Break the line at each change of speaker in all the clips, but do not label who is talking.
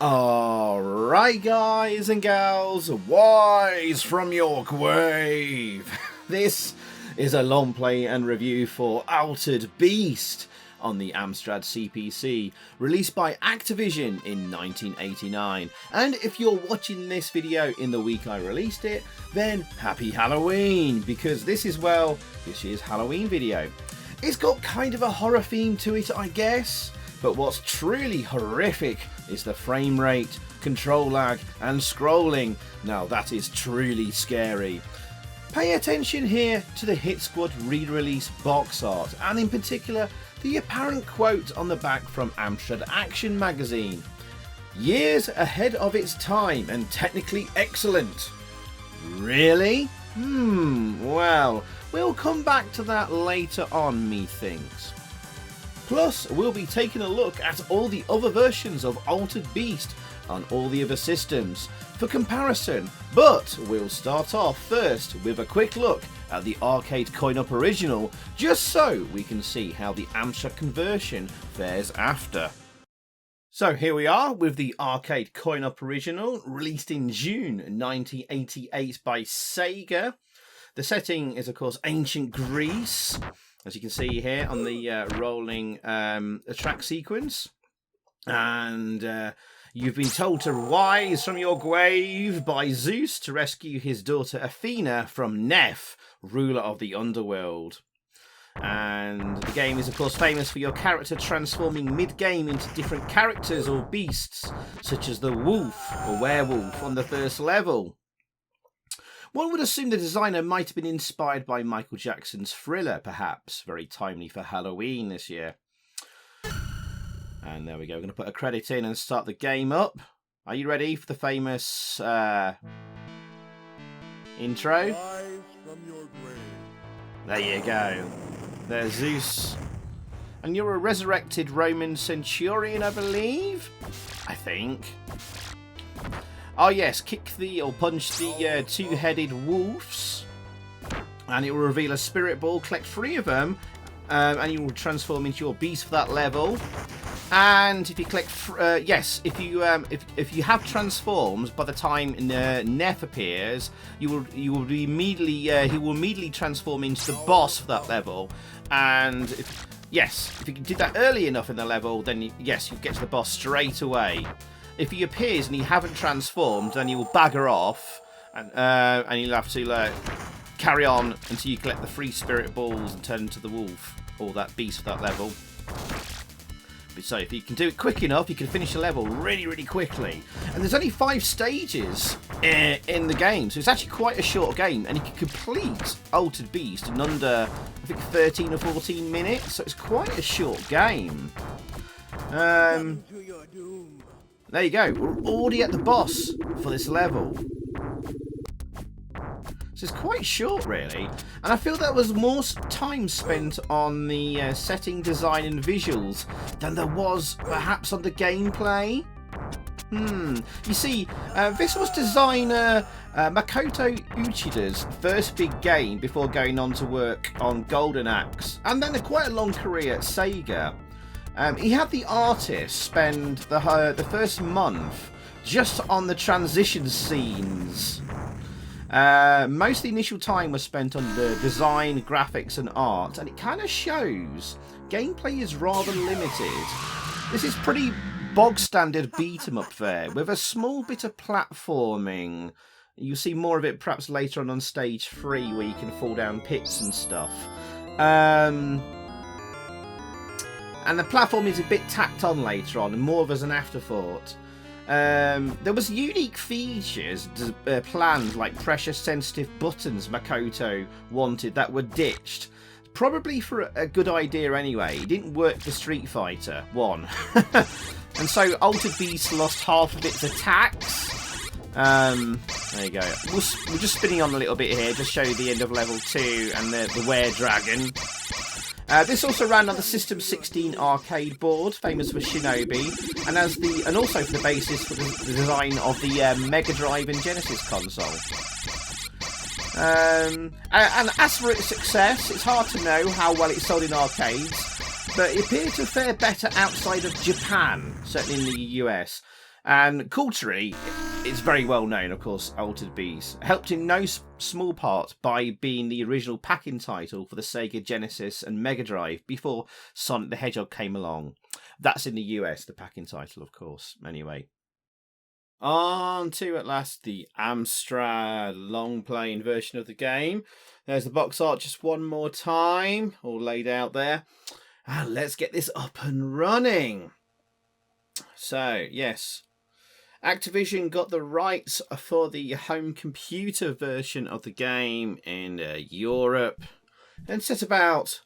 Alright guys and gals, wise from your grave. This is a long play and review for Altered Beast on the Amstrad CPC, released by Activision in 1989. And if you're watching this video in the week I released it, then happy Halloween, because this is, well, this year's Halloween video. It's got kind of a horror theme to it, I guess. But what's truly horrific is the frame rate, control lag and scrolling. Now that is truly scary. Pay attention here to the Hit Squad re-release box art, and in particular the apparent quote on the back from Amstrad Action magazine. Years ahead of its time and technically excellent. Really? Well, we'll come back to that later on, methinks. Plus, we'll be taking a look at all the other versions of Altered Beast on all the other systems for comparison, but we'll start off first with a quick look at the arcade coin-op original, just so we can see how the Amstrad conversion fares after. So here we are with the arcade coin-op original, released in June 1988 by Sega. The setting is, of course, ancient Greece, as you can see here on the rolling track sequence. And you've been told to rise from your grave by Zeus to rescue his daughter Athena from Neff, ruler of the underworld. And the game is, of course, famous for your character transforming mid-game into different characters or beasts, such as the wolf or werewolf on the first level. One would assume the designer might have been inspired by Michael Jackson's Thriller, perhaps. Very timely for Halloween this year. And there we go. We're going to put a credit in and start the game up. Are you ready for the famous intro?
Rise from your grave.
There you go. There's Zeus. And you're a resurrected Roman centurion, I believe? I think. Oh yes, kick the or punch the two-headed wolves, and it will reveal a spirit ball. Collect 3 of them, and you will transform into your beast for that level. And if you collect, if you have transforms by the time Neff appears, he will immediately transform into the boss for that level. And if you did that early enough in the level, then you get to the boss straight away. If he appears and you haven't transformed, then you will bagger off, and you'll have to carry on until you collect the 3 spirit balls and turn into the wolf, or that beast for that level. So if you can do it quick enough, you can finish the level really, really quickly. And there's only 5 stages in the game, so it's actually quite a short game, and you can complete Altered Beast in under, I think, 13 or 14 minutes, so it's quite a short game. There you go, we're already at the boss for this level. So it's quite short, really. And I feel there was more time spent on the setting, design and visuals than there was perhaps on the gameplay. You see, this was designer Makoto Uchida's first big game before going on to work on Golden Axe, and then quite a long career at Sega. He had the artist spend the first month just on the transition scenes. Most of the initial time was spent on the design, graphics and art, and it kind of shows. Gameplay is rather limited. This is pretty bog standard beat 'em up there, with a small bit of platforming. You'll see more of it perhaps later on stage 3, where you can fall down pits and stuff. And the platform is a bit tacked on later on, and more of as an afterthought. There was unique features planned, like pressure-sensitive buttons Makoto wanted that were ditched. Probably for a good idea anyway. It didn't work for Street Fighter 1. And so Altered Beast lost half of its attacks. There you go. We're just spinning on a little bit here, just show you the end of level 2 and the were-dragon. This also ran on the System 16 arcade board, famous for Shinobi, and also for the basis for the design of the Mega Drive and Genesis console. And as for its success, it's hard to know how well it sold in arcades, but it appeared to fare better outside of Japan, certainly in the US. And culturally, it's very well known, of course, Altered Beast. Helped in no small part by being the original packing title for the Sega Genesis and Mega Drive before Sonic the Hedgehog came along. That's in the US, the packing title, of course. Anyway. On to, at last, the Amstrad Longplay version of the game. There's the box art just one more time, all laid out there. And let's get this up and running. So, yes. Activision got the rights for the home computer version of the game in Europe and set about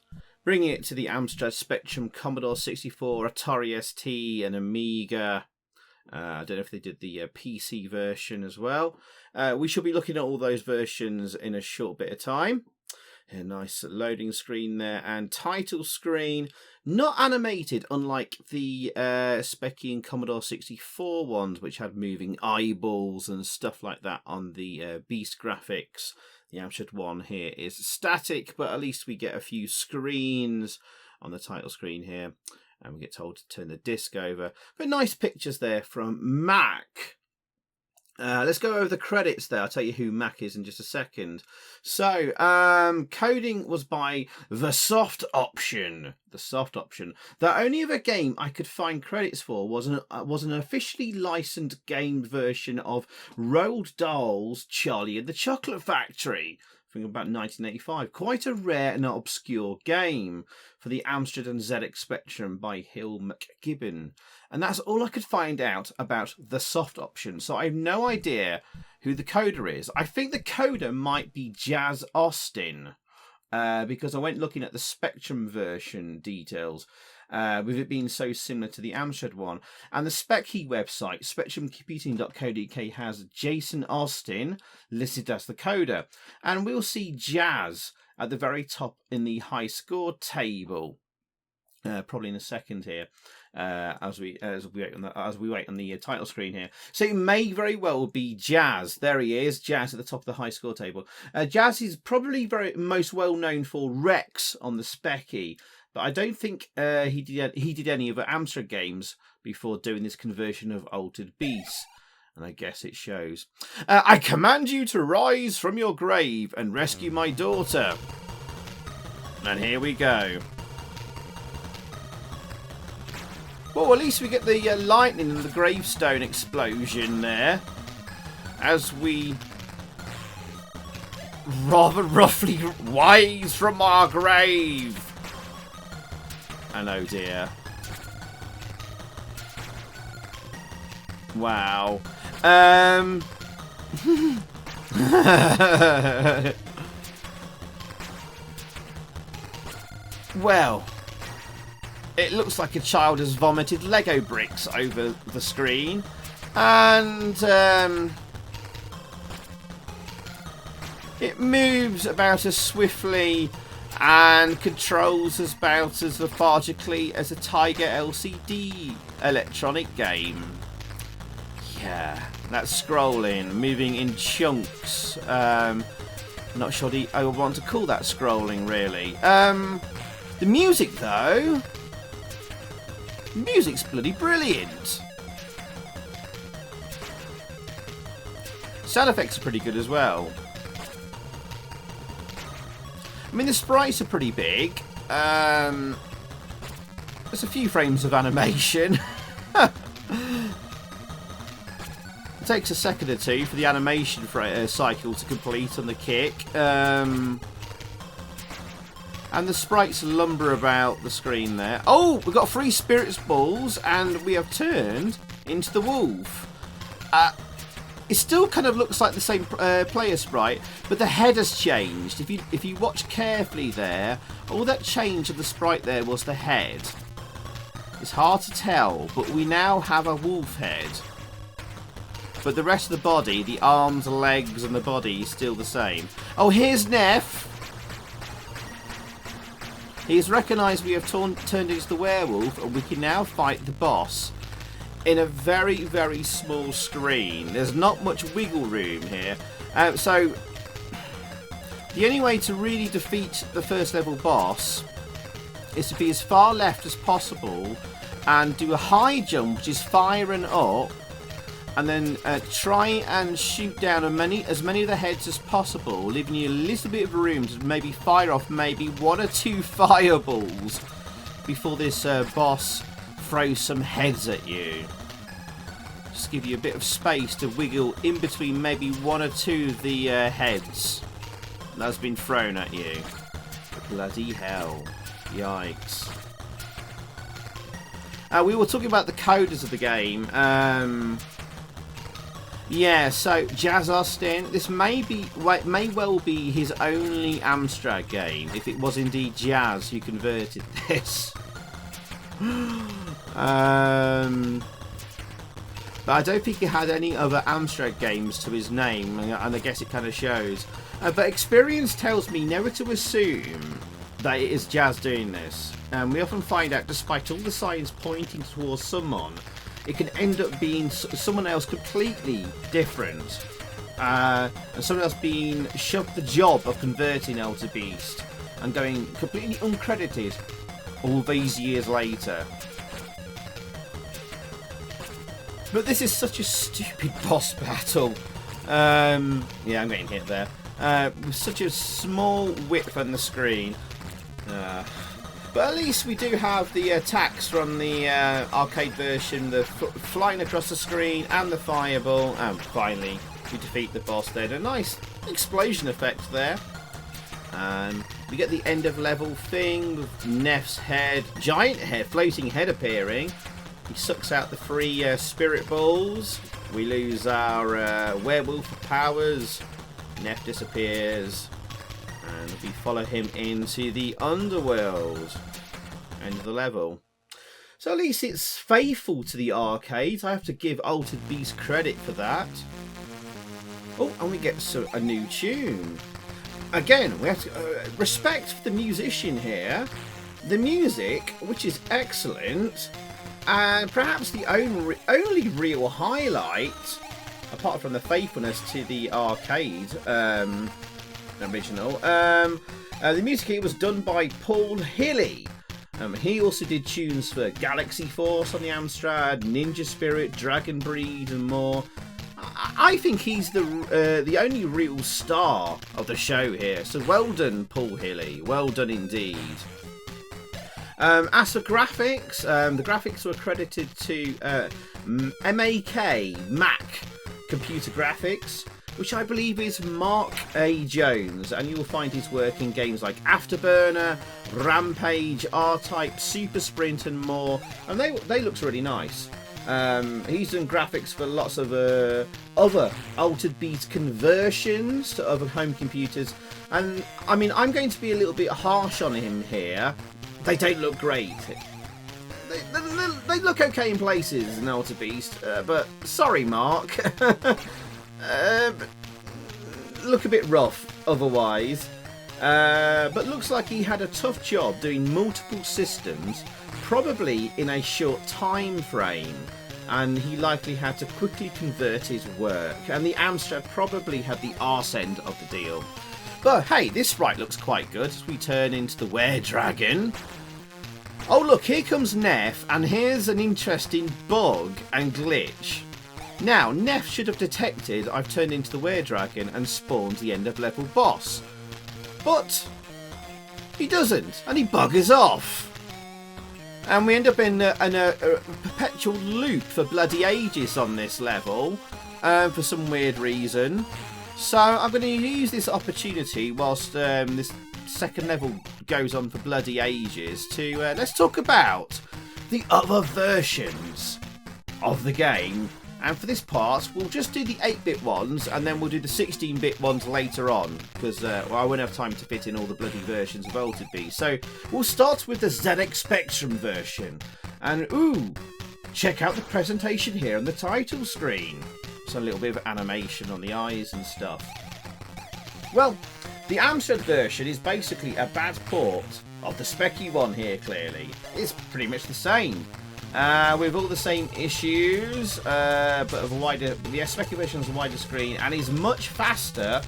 bringing it to the Amstrad Spectrum, Commodore 64, Atari ST and Amiga. I don't know if they did the PC version as well. We shall be looking at all those versions in a short bit of time. A nice loading screen there and title screen. Not animated, unlike the Speccy and Commodore 64 ones, which had moving eyeballs and stuff like that on the Beast graphics. The Amstrad one here is static, but at least we get a few screens on the title screen here. And we get told to turn the disc over. But nice pictures there from Mac. Let's go over the credits there. I'll tell you who Mac is in just a second. So, coding was by The Soft Option. The Soft Option. The only other game I could find credits for was an officially licensed game version of Roald Dahl's Charlie and the Chocolate Factory. From about 1985. Quite a rare and obscure game for the Amstrad and ZX Spectrum by Hill McGibbon. And that's all I could find out about the soft option. So I have no idea who the coder is. I think the coder might be Jazz Austin. Because I went looking at the Spectrum version details. With it being so similar to the Amstrad one. And the Specky website, spectrumcomputing.co.uk, has Jason Austin listed as the coder. And we'll see Jazz at the very top in the high score table. Probably in a second here, as we wait on the title screen here. So it may very well be Jazz. There he is, Jazz at the top of the high score table. Jazz is probably most well known for Rex on the Specky. But I don't think he did any other Amstrad games before doing this conversion of Altered Beast. And I guess it shows. I command you to rise from your grave and rescue my daughter. And here we go. Well, at least we get the lightning and the gravestone explosion there. As we rather roughly rise from our grave. And oh dear. Wow. Well, it looks like a child has vomited Lego bricks over the screen. And it moves about as swiftly and controls about as lethargically as a Tiger LCD electronic game. Yeah, that's scrolling, moving in chunks. Not sure I would want to call that scrolling, really. The music, though, music's bloody brilliant. Sound effects are pretty good as well. I mean, the sprites are pretty big. There's a few frames of animation. It takes a second or two for the animation cycle to complete on the kick. And the sprites lumber about the screen there. Oh, we've got 3 spirits balls, and we have turned into the wolf. It still kind of looks like the same player sprite, but the head has changed. If you watch carefully there, all that change of the sprite there was the head. It's hard to tell, but we now have a wolf head. But the rest of the body, the arms, legs, and the body is still the same. Oh, here's Neff. He has recognised we have turned into the werewolf, and we can now fight the boss in a very, very small screen. There's not much wiggle room here. So the only way to really defeat the first level boss is to be as far left as possible and do a high jump, which is firing up, and then try and shoot down as many of the heads as possible, leaving you a little bit of room to maybe fire off maybe 1 or 2 fireballs before this boss throws some heads at you. Just give you a bit of space to wiggle in between maybe 1 or 2 of the heads that's been thrown at you. Bloody hell. Yikes. We were talking about the coders of the game. Yeah, so Jazz Austin, this may well be his only Amstrad game, if it was indeed Jazz who converted this. But I don't think he had any other Amstrad games to his name, and I guess it kind of shows. But experience tells me never to assume that it is Jazz doing this. We often find out, despite all the signs pointing towards someone, it can end up being someone else completely different. And someone else being shoved the job of converting Alter Beast and going completely uncredited all these years later. But this is such a stupid boss battle. Yeah, I'm getting hit there. With such a small width on the screen. But at least we do have the attacks from the arcade version, the flying across the screen and the fireball. And finally, we defeat the boss there. A nice explosion effect there. We get the end of level thing with Neff's head, giant head, floating head appearing. He sucks out the 3 spirit balls. We lose our werewolf powers. Neff disappears. And we follow him into the underworld. End of the level. So at least it's faithful to the arcade. I have to give Altered Beast credit for that. Oh, and we get a new tune. Again, we have to respect the musician here. The music, which is excellent. And perhaps the only real highlight, apart from the faithfulness to the arcade original, the music here was done by Paul Hilly. He also did tunes for Galaxy Force on the Amstrad, Ninja Spirit, Dragon Breed, and more. I think he's the only real star of the show here. So well done, Paul Hilly. Well done indeed. As for graphics, the graphics were credited to Mac Computer Graphics, which I believe is Mark A. Jones, and you will find his work in games like Afterburner, Rampage, R-Type, Super Sprint, and more. And they look really nice. He's done graphics for lots of other Altered Beast conversions to other home computers, and I mean, I'm going to be a little bit harsh on him here. They don't look great. They look okay in places in Altered Beast, but sorry, Mark. Look a bit rough otherwise. But looks like he had a tough job doing multiple systems, probably in a short time frame, and he likely had to quickly convert his work, and the Amstrad probably had the arse end of the deal. But hey, this sprite looks quite good as we turn into the were-dragon. Oh look, here comes Neff, and here's an interesting bug and glitch. Now, Neff should have detected I've turned into the were-dragon and spawned the end of level boss. But he doesn't, and he buggers off. And we end up in a perpetual loop for bloody ages on this level, for some weird reason. So I'm going to use this opportunity whilst this second level goes on for bloody ages to let's talk about the other versions of the game. And for this part, we'll just do the 8-bit ones, and then we'll do the 16-bit ones later on, because I won't have time to fit in all the bloody versions of Altered Beast. So we'll start with the ZX Spectrum version. And ooh, check out the presentation here on the title screen. So a little bit of animation on the eyes and stuff. Well, the Amstrad version is basically a bad port of the Specky one here, clearly. It's pretty much the same. With all the same issues, but of a wider, the Specky version has a wider screen and is much faster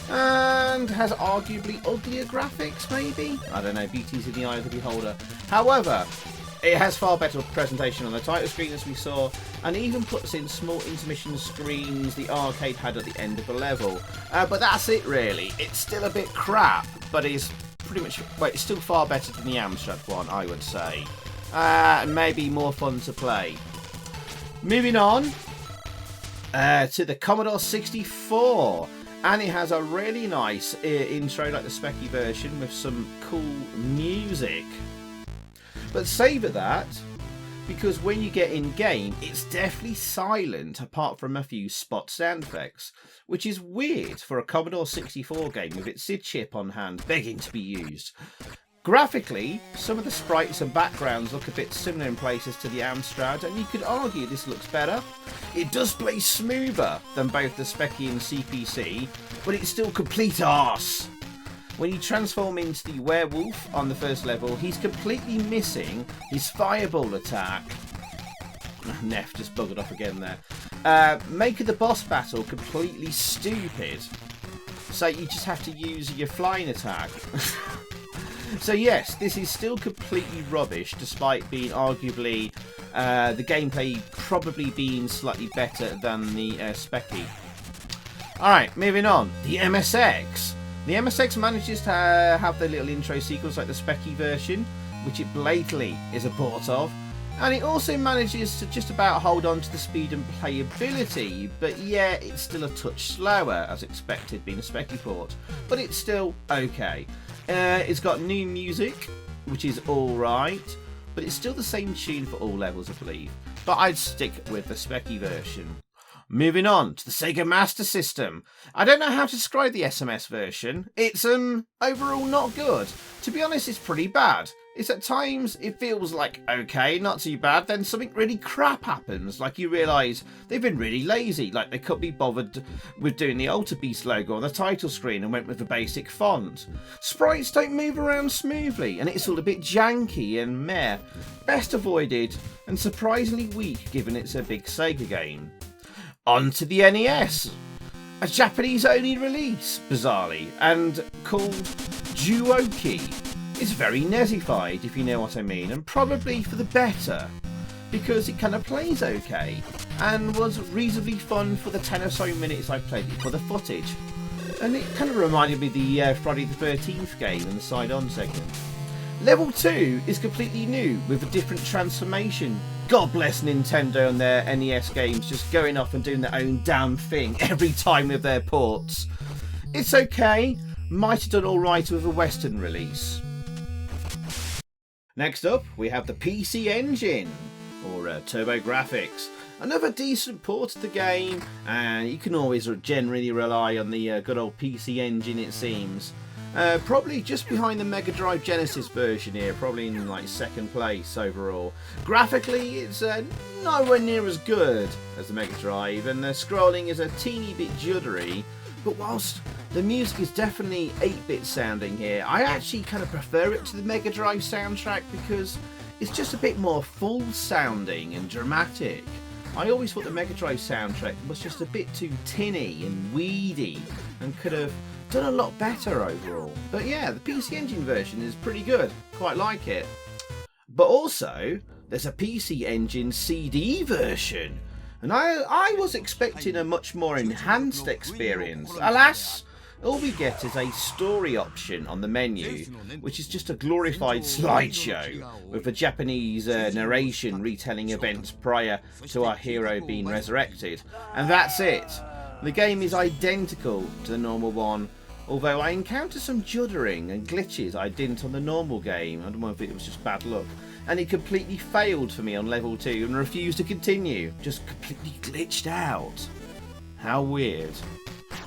and has arguably uglier graphics, maybe? I don't know, beauty's in the eye of the beholder. However, It has far better presentation on the title screen, as we saw, and even puts in small intermission screens the arcade had at the end of the level. But that's it, really. It's still a bit crap, but it's pretty much, well, it's still far better than the Amstrad one, I would say. And maybe more fun to play. Moving on to the Commodore 64. And it has a really nice intro, like the Specky version, with some cool music. But savour that, because when you get in game, it's definitely silent apart from a few spot sound effects, which is weird for a Commodore 64 game with its SID chip on hand begging to be used. Graphically, some of the sprites and backgrounds look a bit similar in places to the Amstrad, and you could argue this looks better. It does play smoother than both the Specky and CPC, but it's still complete arse. When you transform into the werewolf on the first level, he's completely missing his fireball attack. Neff just buggered off again there. Making the boss battle completely stupid. So you just have to use your flying attack. So yes, this is still completely rubbish, despite being arguably the gameplay probably being slightly better than the Specky. Alright, moving on. The MSX. The MSX manages to have the little intro sequence like the Specky version, which it blatantly is a port of. And it also manages to just about hold on to the speed and playability, but yeah, it's still a touch slower, as expected, being a Specky port. But it's still okay. It's got new music, which is alright, but it's still the same tune for all levels, I believe. But I'd stick with the Specky version. Moving on to the Sega Master System. I don't know how to describe the SMS version. It's overall not good. To be honest, it's pretty bad. It's at times it feels like okay, not too bad, then something really crap happens, like you realise they've been really lazy, like they couldn't be bothered with doing the Alter Beast logo on the title screen and went with the basic font. Sprites don't move around smoothly and it's all a bit janky and meh. Best avoided and surprisingly weak given it's a big Sega game. On to the NES. A Japanese only release, bizarrely, and called Juoki. It's very NESified, if you know what I mean, and probably for the better, because it kind of plays okay, and was reasonably fun for the 10 or so minutes I played it for the footage. And it kind of reminded me of the Friday the 13th game in the side-on segment. Level 2 is completely new, with a different transformation. God bless Nintendo and their NES games just going off and doing their own damn thing every time with their ports. It's okay, might have done alright with a Western release. Next up, we have the PC Engine, or TurboGrafx. Another decent port of the game, and you can always generally rely on the good old PC Engine, it seems. Probably just behind the Mega Drive Genesis version here, probably in like second place overall. Graphically, it's nowhere near as good as the Mega Drive, and the scrolling is a teeny bit juddery. But whilst the music is definitely 8-bit sounding here, I actually kind of prefer it to the Mega Drive soundtrack because it's just a bit more full sounding and dramatic. I always thought the Mega Drive soundtrack was just a bit too tinny and weedy and could have done a lot better overall. But yeah, the PC Engine version is pretty good, quite like it. But also, there's a PC Engine CD version. And I was expecting a much more enhanced experience. Alas, all we get is a story option on the menu, which is just a glorified slideshow with a Japanese narration retelling events prior to our hero being resurrected. And that's it. The game is identical to the normal one, although I encountered some juddering and glitches I didn't on the normal game. I don't know if it was just bad luck. And it completely failed for me on level 2 and refused to continue. Just completely glitched out. How weird.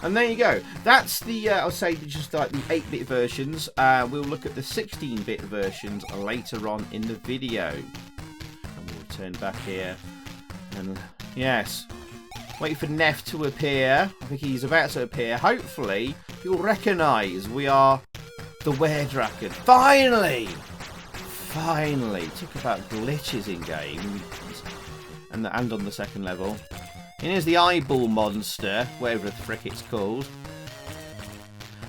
And there you go. That's the, I'll say just like the 8-bit versions. We'll look at the 16-bit versions later on in the video. And we'll turn back here. And yes, wait for Neff to appear. I think he's about to appear. Hopefully, you'll recognise we are the Were-Draken. Finally! Finally! Talk about glitches in game. And on the second level. And here's the eyeball monster, whatever the frick it's called.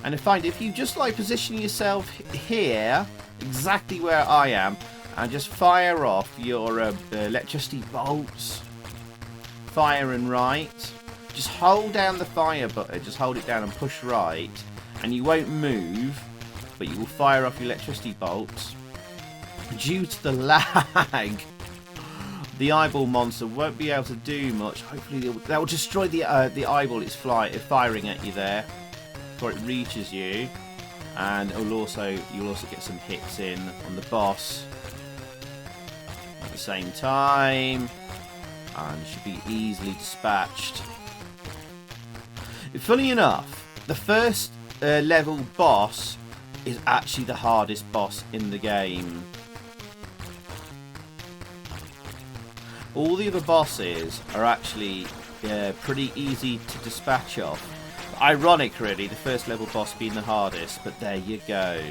And I find if you just like position yourself here, exactly where I am, and just fire off your electricity bolts. Fire and right. Just hold down the fire button. Just hold it down and push right. And you won't move, but you will fire off your electricity bolts. Due to the lag, the eyeball monster won't be able to do much. Hopefully that will destroy the eyeball it's firing at you there before it reaches you. And you'll also get some hits in on the boss at the same time, and should be easily dispatched. Funny enough, the first level boss is actually the hardest boss in the game. All the other bosses are actually pretty easy to dispatch off. Ironic, really, the first level boss being the hardest, but there you go.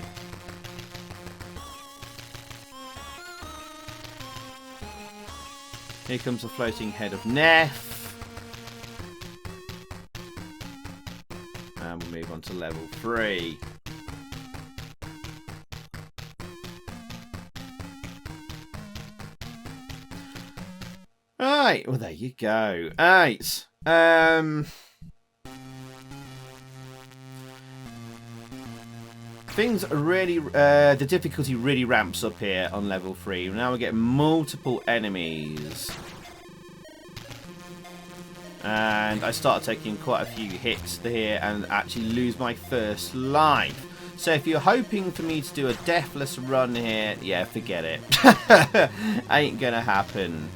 Here comes the floating head of Neff. And we'll move on to level 3. Alright, well there you go. Alright. Things are really, the difficulty really ramps up here on level 3. Now we're getting multiple enemies. And I started taking quite a few hits here and actually lose my first life. So if you're hoping for me to do a deathless run here, yeah, forget it. Ain't gonna happen.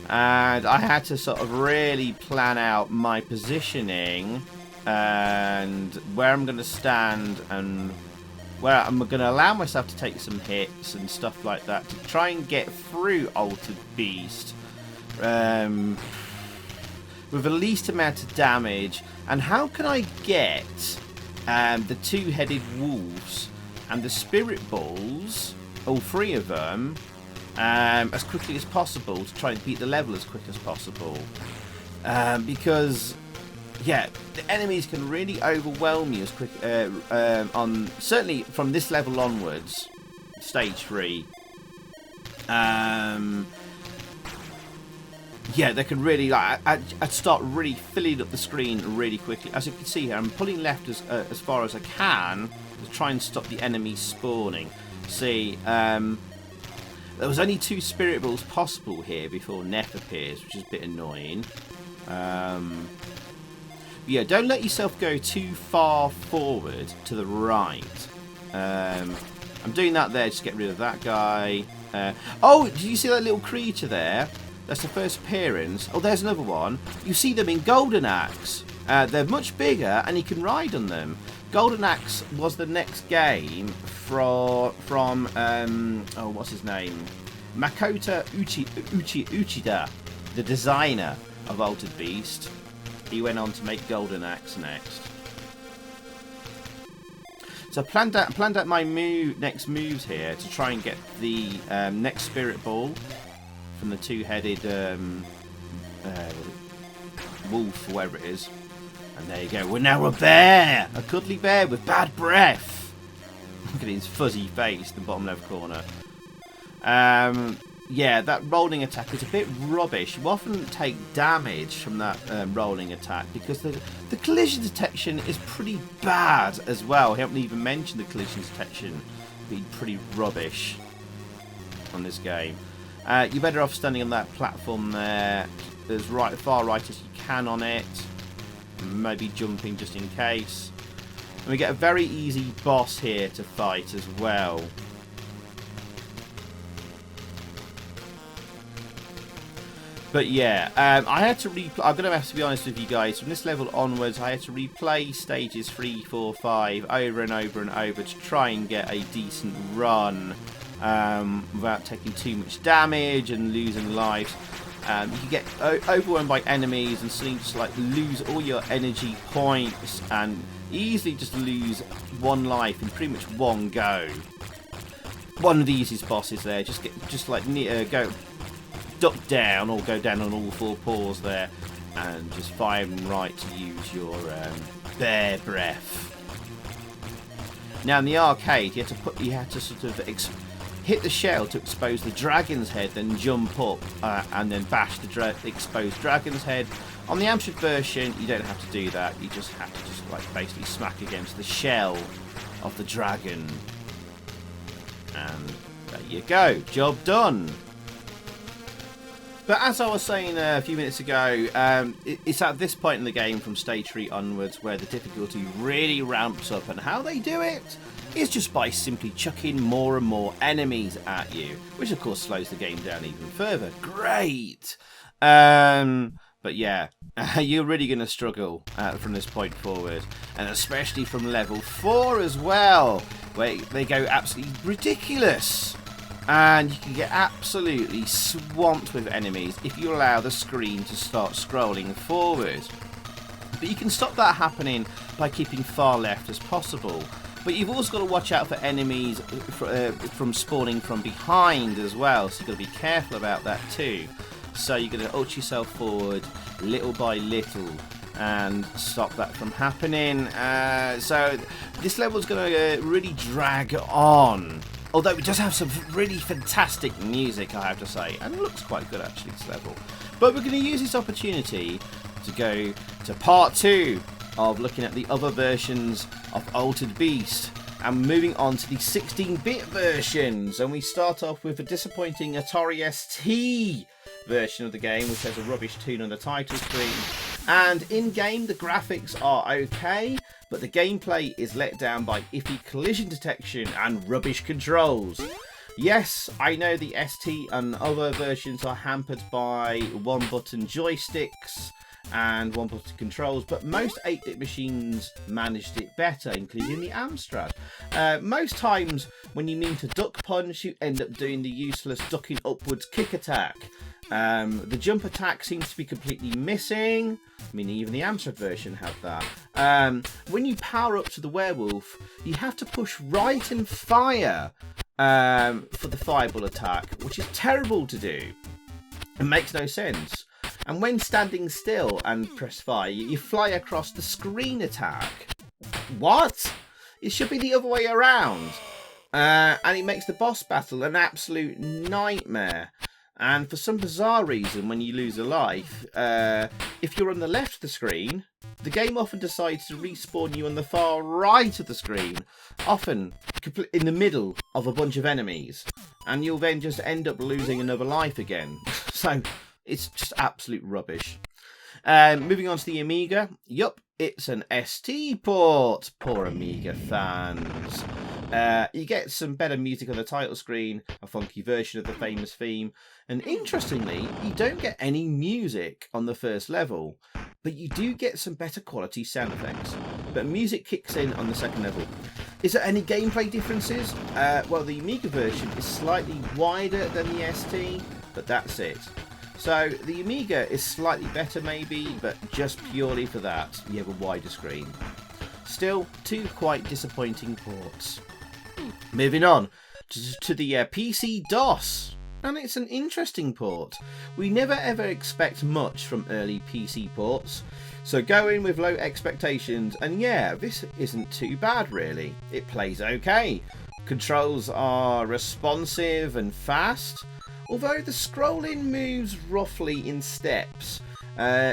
And I had to sort of really plan out my positioning and where I'm going to stand and where I'm going to allow myself to take some hits and stuff like that to try and get through Altered Beast with the least amount of damage. And how can I get the two-headed wolves and the spirit balls, all 3 of them, as quickly as possible to try and beat the level as quick as possible? Because yeah, the enemies can really overwhelm you as quick on certainly from this level onwards, stage 3. Yeah, they can really like I'd start really filling up the screen really quickly. As you can see here, I'm pulling left as far as I can to try and stop the enemies spawning. See, there was only 2 spirit balls possible here before Neff appears, which is a bit annoying. Yeah, don't let yourself go too far forward to the right. I'm doing that there just to get rid of that guy. Oh, did you see that little creature there? That's the first appearance. Oh, there's another one. You see them in Golden Axe. They're much bigger and you can ride on them. Golden Axe was the next game from oh, what's his name? Makoto Uchida, the designer of Altered Beast. He went on to make Golden Axe next. So I planned out my next moves here to try and get the next spirit ball from the two-headed wolf, or whatever it is. And there you go. We're now a bear! A cuddly bear with bad breath! Look at his fuzzy face in the bottom left corner. Yeah, that rolling attack is a bit rubbish. You often take damage from that rolling attack because the collision detection is pretty bad as well. I haven't even mentioned the collision detection being pretty rubbish on this game. You're better off standing on that platform there as far right as you can on it. Maybe jumping just in case. And we get a very easy boss here to fight as well. But yeah, I had to replay. I'm going to have to be honest with you guys. From this level onwards, I had to replay stages 3, 4, 5 over and over and over to try and get a decent run without taking too much damage and losing lives. You get overwhelmed by enemies and suddenly just like lose all your energy points and easily just lose 1 life in pretty much one go. One of the easiest bosses there. Just like go. Duck down or go down on all 4 paws there and just fire them right to use your bear breath. Now in the arcade you had to sort of hit the shell to expose the dragon's head, then jump up and then bash the exposed dragon's head. On the Amstrad version, you don't have to do that. You just have to just like basically smack against the shell of the dragon. And there you go, job done. But as I was saying a few minutes ago, it's at this point in the game from stage 3 onwards where the difficulty really ramps up, and how they do it is just by simply chucking more and more enemies at you, which of course slows the game down even further. Great! But yeah, you're really going to struggle from this point forward, and especially from level 4 as well, where they go absolutely ridiculous. And you can get absolutely swamped with enemies if you allow the screen to start scrolling forward. But you can stop that happening by keeping far left as possible. But you've also got to watch out for enemies from spawning from behind as well, so you've got to be careful about that too. So you're going to ult yourself forward little by little and stop that from happening. So this level's going to really drag on. Although it does have some really fantastic music, I have to say, and it looks quite good actually, this level. But we're going to use this opportunity to go to part 2 of looking at the other versions of Altered Beast, and moving on to the 16-bit versions. And we start off with a disappointing Atari ST version of the game, which has a rubbish tune on the title screen. And in-game, the graphics are okay, but the gameplay is let down by iffy collision detection and rubbish controls. Yes, I know the ST and other versions are hampered by one-button joysticks and one-button controls, but most 8-bit machines managed it better, including the Amstrad. Most times, when you mean to duck punch, you end up doing the useless ducking upwards kick attack. The jump attack seems to be completely missing. I mean, even the Amstrad version had that. When you power up to the werewolf, you have to push right and fire for the fireball attack, which is terrible to do. It makes no sense. And when standing still and press fire, you fly across the screen attack. What? It should be the other way around. And it makes the boss battle an absolute nightmare. And for some bizarre reason, when you lose a life, if you're on the left of the screen, the game often decides to respawn you on the far right of the screen, often in the middle of a bunch of enemies, and you'll then just end up losing another life again. So it's just absolute rubbish. Moving on to the Amiga. Yup, it's an ST port. Poor Amiga fans. You get some better music on the title screen, a funky version of the famous theme, and interestingly, you don't get any music on the first level, but you do get some better quality sound effects. But music kicks in on the second level. Is there any gameplay differences? Well, the Amiga version is slightly wider than the ST, but that's it. So the Amiga is slightly better maybe, but just purely for that, you have a wider screen. Still, 2 quite disappointing ports. Moving on to the PC DOS, and it's an interesting port. We never ever expect much from early PC ports, so go in with low expectations, and yeah, this isn't too bad really. It plays okay. Controls are responsive and fast, although the scrolling moves roughly in steps.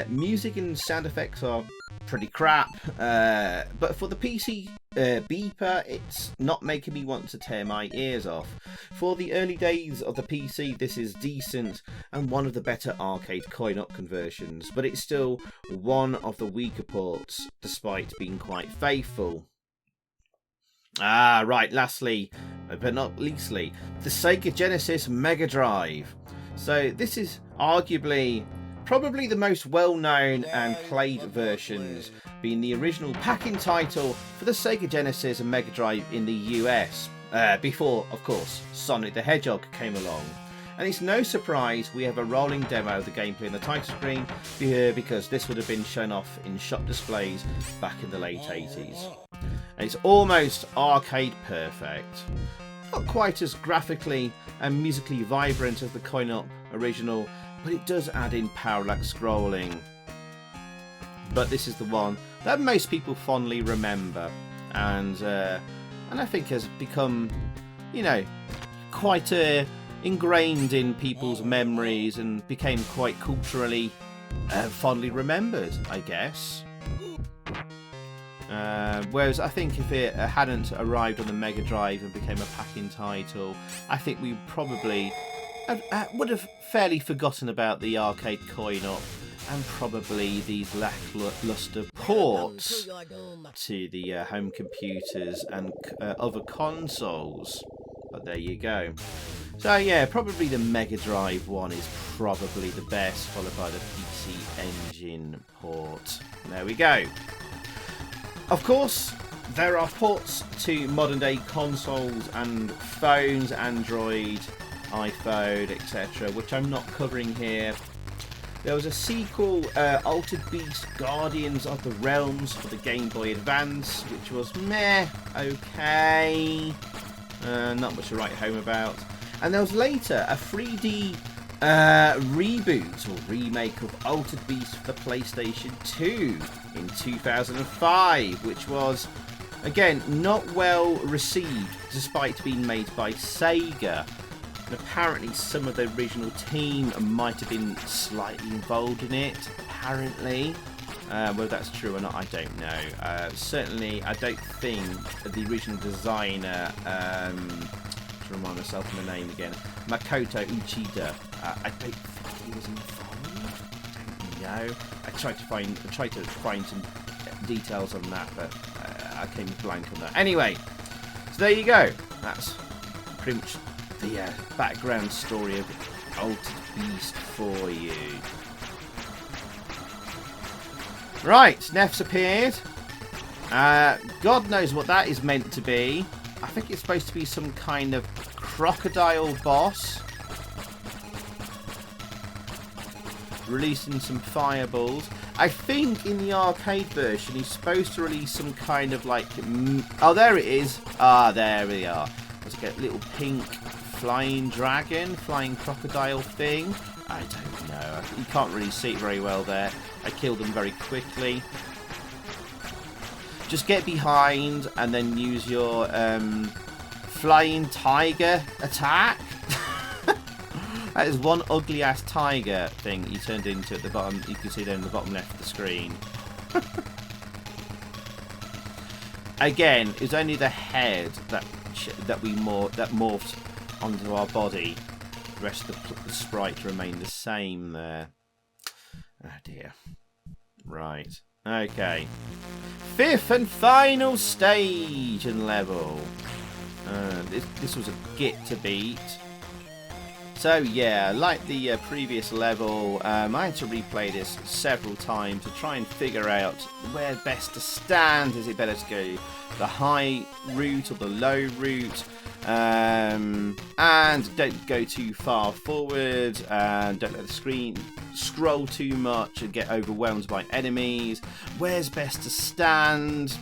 Music and sound effects are pretty crap, but for the PC beeper, it's not making me want to tear my ears off. For the early days of the PC, this is decent and one of the better arcade coin-op conversions, but it's still one of the weaker ports, despite being quite faithful. Right, lastly, but not leastly, the Sega Genesis Mega Drive. So this is arguably probably the most well-known and played versions, being the original pack-in title for the Sega Genesis and Mega Drive in the US, before, of course, Sonic the Hedgehog came along. And it's no surprise we have a rolling demo of the gameplay on the title screen, because this would have been shown off in shop displays back in the late 80s. And it's almost arcade perfect. Not quite as graphically and musically vibrant as the coin-op original, but it does add in parallax scrolling. But this is the one that most people fondly remember, and I think has become, you know, quite ingrained in people's memories and became quite culturally fondly remembered, I guess. Whereas I think if it hadn't arrived on the Mega Drive and became a pack-in title, I think we probably would have fairly forgotten about the arcade coin-op and probably these lackluster ports to the home computers and other consoles. But there you go. So yeah, probably the Mega Drive one is probably the best, followed by the PC Engine port. There we go. Of course, there are ports to modern day consoles and phones, Android, iPhone, etc., which I'm not covering here. There was a sequel, Altered Beast Guardians of the Realms for the Game Boy Advance, which was meh, okay, not much to write home about. And there was later a 3D reboot or remake of Altered Beast for the PlayStation 2 in 2005, which was, again, not well received despite being made by Sega. And apparently some of the original team might have been slightly involved in it, apparently. Whether that's true or not, I don't know. Certainly, I don't think the original designer, to remind myself of the name again, Makoto Uchida, I don't think he was involved. I don't know. I tried to find some details on that, but I came blank on that. Anyway, so there you go. That's pretty much the background story of Altered Beast for you. Right, Neff's appeared. God knows what that is meant to be. I think it's supposed to be some kind of crocodile boss. Releasing some fireballs. I think in the arcade version he's supposed to release some kind of like... Oh, there it is. Ah, there we are. Let's get a little pink flying dragon, flying crocodile thing. I don't know. You can't really see it very well there. I killed them very quickly. Just get behind and then use your flying tiger attack. That is one ugly ass tiger thing he turned into at the bottom. You can see there in the bottom left of the screen. Again, it was only the head that morphed onto our body. The rest of the sprite remained the same there. Oh dear. Right. Okay. Fifth and final stage and level. This was a git to beat. So yeah, like the previous level, I had to replay this several times to try and figure out where best to stand. Is it better to go the high route or the low route? And don't go too far forward, and don't let the screen scroll too much and get overwhelmed by enemies. Where's best to stand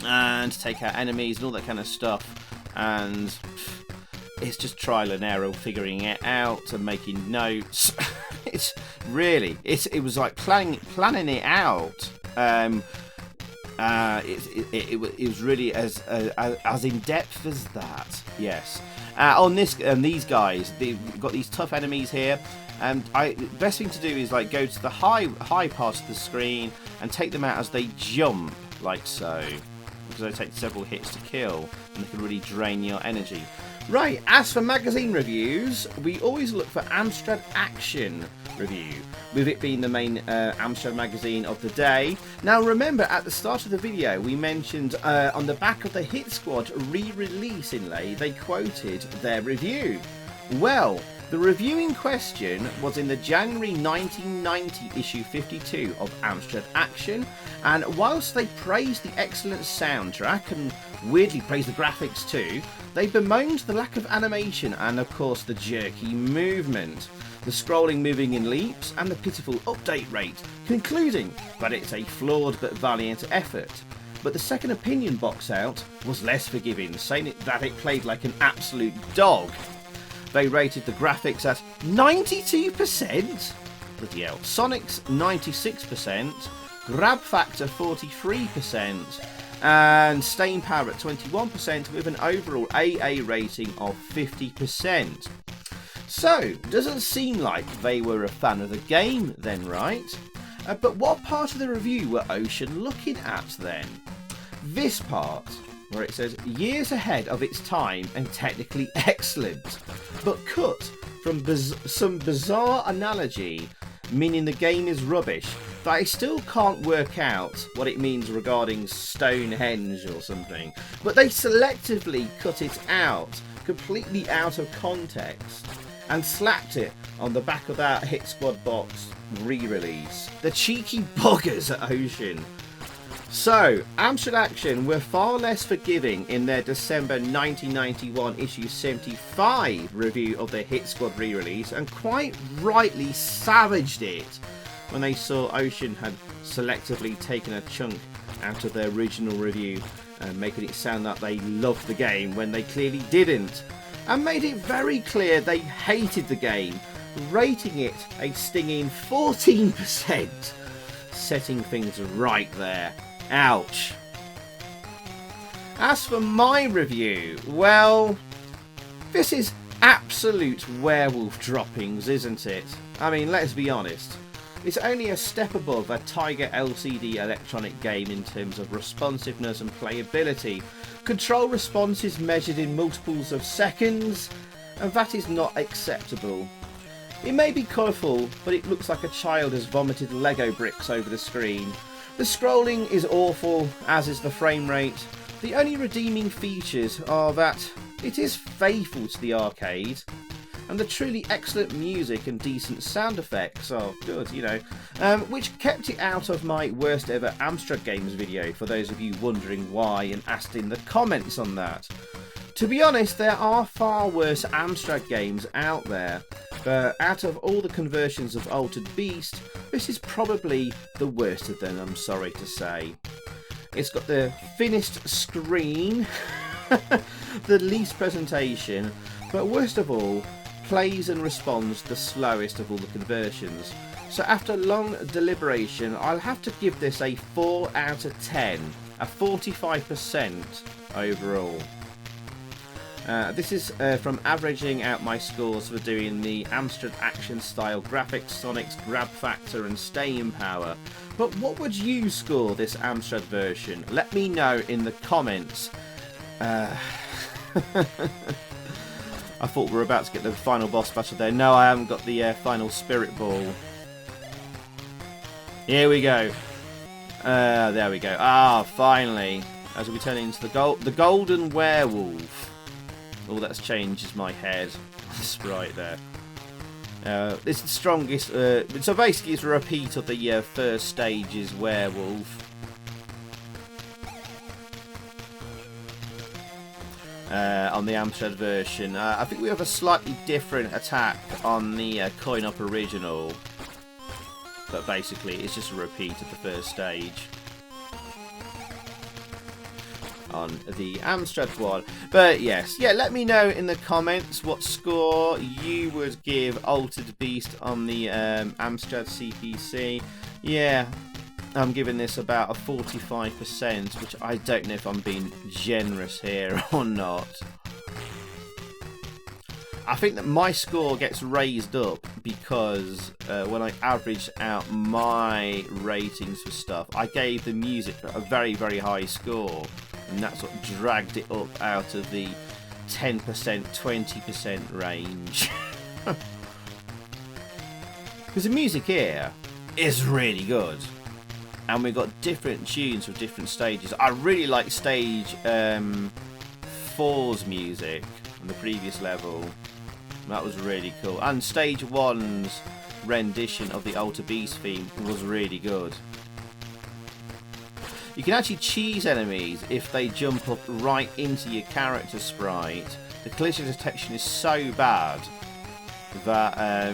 and take out enemies and all that kind of stuff. And it's just trial and error figuring it out and making notes. It was like planning it out. It was really as in depth as that. Yes. On this and these guys, they've got these tough enemies here, and the best thing to do is like go to the high part of the screen and take them out as they jump, like so, because they take several hits to kill, and they can really drain your energy. Right, as for magazine reviews, we always look for Amstrad Action review, with it being the main Amstrad magazine of the day. Now remember, at the start of the video we mentioned on the back of the Hit Squad re-release inlay, they quoted their review. Well, the review in question was in the January 1990 issue 52 of Amstrad Action, and whilst they praised the excellent soundtrack and weirdly praised the graphics too, they bemoaned the lack of animation and of course the jerky movement, the scrolling moving in leaps and the pitiful update rate, concluding that it's a flawed but valiant effort. But the second opinion box out was less forgiving, saying that it played like an absolute dog. They rated the graphics at 92%, bloody hell, Sonic's 96%, grab factor 43%, and staying power at 21% with an overall AA rating of 50%. So, doesn't seem like they were a fan of the game then, right? But what part of the review were Ocean looking at then? This part, where it says, years ahead of its time and technically excellent, but cut from some bizarre analogy, meaning the game is rubbish, that I still can't work out what it means regarding Stonehenge or something. But they selectively cut it out, completely out of context, and slapped it on the back of that Hit Squad box re-release. The cheeky buggers at Ocean. So, Amstrad Action were far less forgiving in their December 1991 issue 75 review of the Hit Squad re-release, and quite rightly savaged it when they saw Ocean had selectively taken a chunk out of their original review, making it sound like they loved the game when they clearly didn't, and made it very clear they hated the game, rating it a stinging 14%, setting things right there. Ouch. As for my review, well, this is absolute werewolf droppings, isn't it? I mean, let's be honest. It's only a step above a Tiger LCD electronic game in terms of responsiveness and playability. Control response is measured in multiples of seconds, and that is not acceptable. It may be colourful, but it looks like a child has vomited Lego bricks over the screen. The scrolling is awful, as is the frame rate. The only redeeming features are that it is faithful to the arcade, and the truly excellent music and decent sound effects are good, you know, which kept it out of my worst ever Amstrad games video, for those of you wondering why and asked in the comments on that. To be honest, there are far worse Amstrad games out there, but out of all the conversions of Altered Beast, this is probably the worst of them, I'm sorry to say. It's got the thinnest screen, the least presentation, but worst of all, plays and responds the slowest of all the conversions. So after long deliberation, I'll have to give this a 4 out of 10, a 45% overall. This is from averaging out my scores for doing the Amstrad Action style graphics, sonics, grab factor and staying power. But what would you score this Amstrad version? Let me know in the comments. I thought we were about to get the final boss battle there. No, I haven't got the final spirit ball. Here we go. There we go. Ah, finally. As we turn into the golden werewolf. All that's changed is my head. Sprite there. This is the strongest. So basically, it's a repeat of the first stage's werewolf. On the Amstrad version. I think we have a slightly different attack on the coin-op original, but basically it's just a repeat of the first stage on the Amstrad one. But yes, yeah, let me know in the comments what score you would give Altered Beast on the Amstrad CPC. Yeah, I'm giving this about a 45%, which I don't know if I'm being generous here or not. I think that my score gets raised up because when I averaged out my ratings for stuff, I gave the music a very, very high score, and that's what dragged it up out of the 10%, 20% range. Because the music here is really good. And we've got different tunes for different stages. I really like stage 4's music on the previous level. That was really cool. And stage 1's rendition of the Altered Beast theme was really good. You can actually cheese enemies if they jump up right into your character sprite. The collision detection is so bad that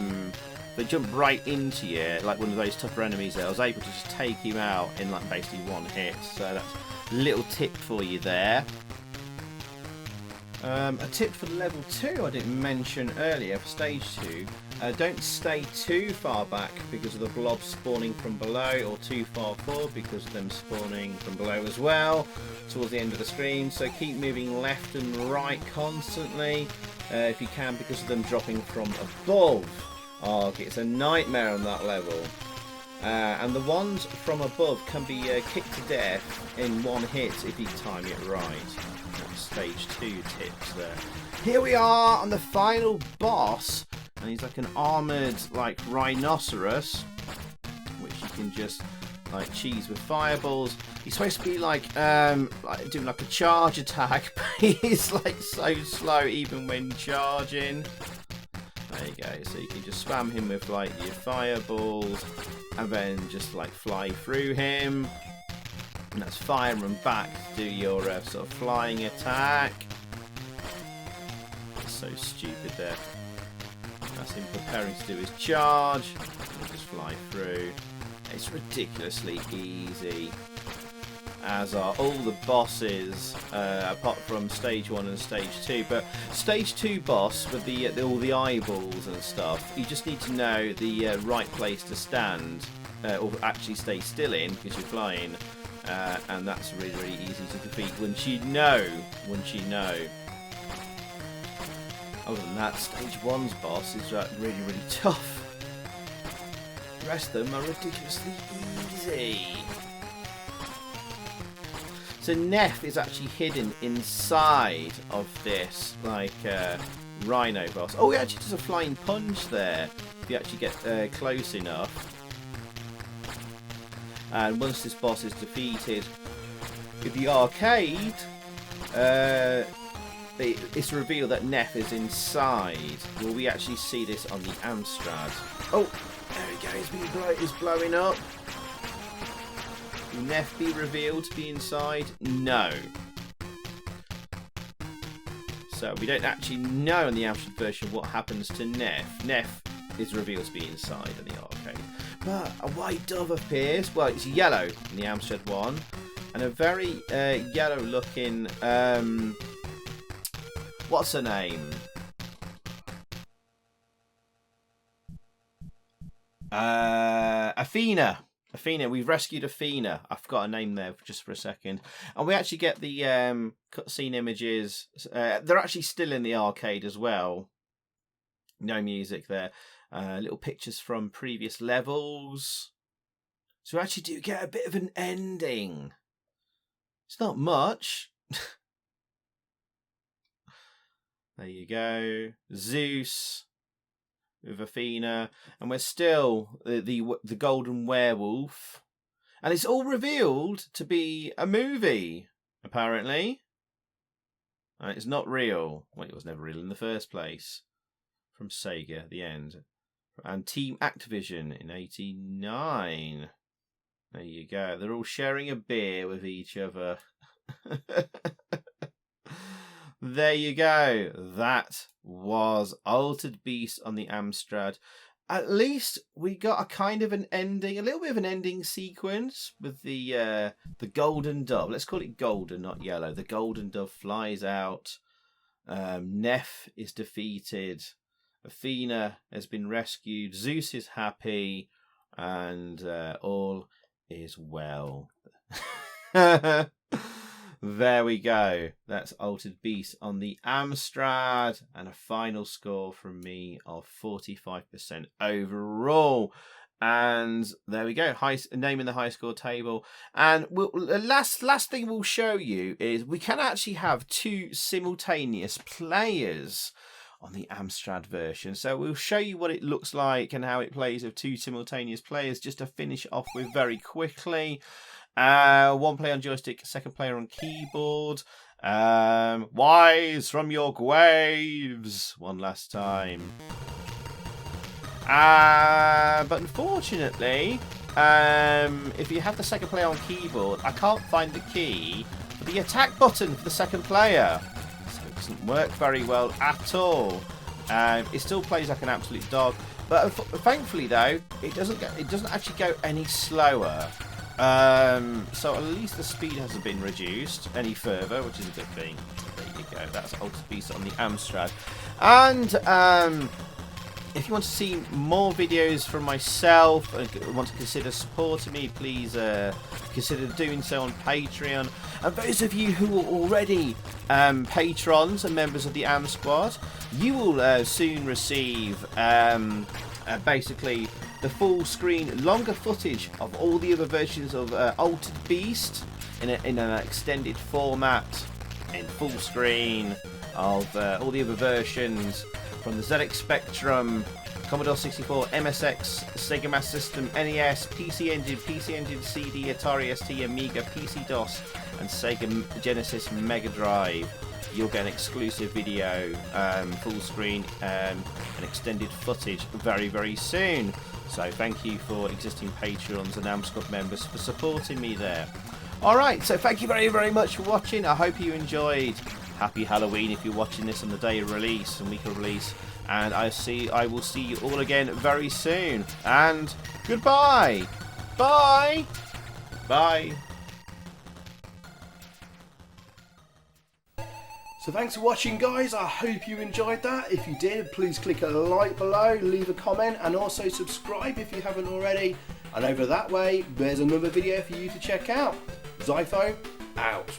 they jump right into you, like one of those tougher enemies there. I was able to just take him out in like basically one hit. So that's a little tip for you there. A tip for level 2 I didn't mention earlier for stage 2. Don't stay too far back because of the blobs spawning from below, or too far forward because of them spawning from below as well towards the end of the screen. So keep moving left and right constantly if you can, because of them dropping from above. Oh, it's a nightmare on that level. And the ones from above can be kicked to death in one hit if you time it right. That's stage 2 tips there. Here we are on the final boss, and he's like an armoured like rhinoceros, which you can just like cheese with fireballs. He's supposed to be like doing like a charge attack, but he's like so slow even when charging. There you go. So you can just spam him with like your fireballs, and then just like fly through him. And that's fire and back to do your sort of flying attack. That's so stupid there. That's him preparing to do his charge. And just fly through. It's ridiculously easy, as are all the bosses, apart from stage 1 and stage 2. But stage 2 boss with all the eyeballs and stuff, you just need to know the right place to stand, or actually stay still in because you're flying, and that's really, really easy to defeat once you know. Other than that, stage 1's boss is really, really tough. The rest of them are ridiculously easy. So Neff is actually hidden inside of this like rhino boss. Oh, he actually does a flying punch there if you actually get close enough. And once this boss is defeated in the arcade, it's revealed that Neff is inside. Will we actually see this on the Amstrad? Oh, there we go. He's blowing up. Will Neff be revealed to be inside? No. So we don't actually know in the Amstrad version what happens to Neff. Neff is revealed to be inside in the arcade. But a white dove appears. Well, it's yellow in the Amstrad one. And a very yellow looking... what's her name? Athena. We've rescued Athena. I forgot her name there just for a second. And we actually get the cutscene images. They're actually still in the arcade as well. No music there. Little pictures from previous levels. So we actually do get a bit of an ending. It's not much. There you go. Zeus with Athena, and we're still the golden werewolf, and it's all revealed to be a movie apparently, and it's not real. Well, it was never real in the first place. From Sega at the end, and Team Activision in '89. There you go. They're all sharing a beer with each other. There you go. That was Altered Beast on the Amstrad. At least we got a kind of an ending, a little bit of an ending sequence with the golden dove. Let's call it golden, not yellow. The golden dove flies out. Neff is defeated. Athena has been rescued. Zeus is happy, and all is well. There we go. That's Altered Beast on the Amstrad, and a final score from me of 45% overall. And there we go. Name in the high score table. And the last thing we'll show you is we can actually have 2 simultaneous players on the Amstrad version. So we'll show you what it looks like and how it plays with 2 simultaneous players, just to finish off with very quickly. 1 player on joystick, 2nd player on keyboard. Wise from your graves. One last time. But unfortunately, if you have the 2nd player on keyboard, I can't find the key for the attack button for the 2nd player. So it doesn't work very well at all. It still plays like an absolute dog. But thankfully, though, it doesn't actually go any slower. So at least the speed hasn't been reduced any further, which is a good thing. There you go. That's Altered Beast on the Amstrad. And if you want to see more videos from myself and want to consider supporting me, please consider doing so on Patreon. And those of you who are already patrons and members of the Am Squad, you will soon receive basically the full screen, longer footage of all the other versions of Altered Beast in an extended format, in full screen of all the other versions from the ZX Spectrum, Commodore 64, MSX, Sega Master System, NES, PC Engine CD, Atari ST, Amiga, PC DOS, and Sega Genesis Mega Drive. You'll get an exclusive video, full screen, and extended footage very, very soon. So thank you for existing Patreons and AmSquad members for supporting me there. Alright, so thank you very, very much for watching. I hope you enjoyed. Happy Halloween if you're watching this on the day of release and week of release. And I will see you all again very soon. And goodbye. Bye. Bye. So thanks for watching, guys. I hope you enjoyed that. If you did, please click a like below, leave a comment, and also subscribe if you haven't already. And over that way, there's another video for you to check out. Zypho, out.